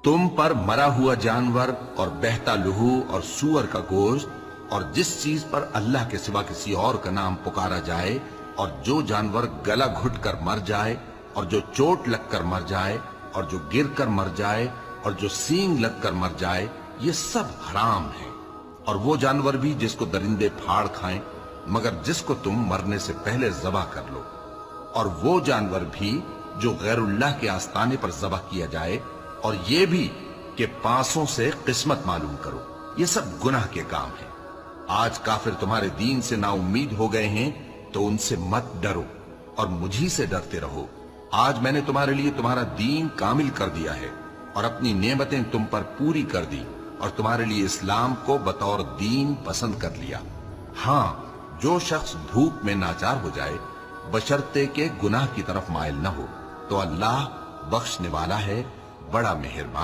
تم پر مرا ہوا جانور اور بہتا لہو اور سور کا گوشت اور جس چیز پر اللہ کے سوا کسی اور کا نام پکارا جائے اور جو جانور گلا گھٹ کر مر جائے اور جو چوٹ لگ کر مر جائے اور جو گر کر مر جائے اور جو سینگ لگ کر مر جائے، یہ سب حرام ہے۔ اور وہ جانور بھی جس کو درندے پھاڑ کھائیں مگر جس کو تم مرنے سے پہلے ذبح کر لو، اور وہ جانور بھی جو غیر اللہ کے آستانے پر ذبح کیا جائے، اور یہ بھی کہ پانسوں سے قسمت معلوم کرو، یہ سب گناہ کے کام ہیں۔ آج کافر تمہارے دین سے نا امید ہو گئے ہیں تو ان سے مت ڈرو اور مجھی سے ڈرتے رہو۔ آج میں نے تمہارے لیے تمہارا دین کامل کر دیا ہے اور اپنی نعمتیں تم پر پوری کر دی اور تمہارے لیے اسلام کو بطور دین پسند کر لیا۔ ہاں، جو شخص بھوک میں ناچار ہو جائے بشرطے کہ گناہ کی طرف مائل نہ ہو تو اللہ بخشنے والا ہے، بڑا مہربان۔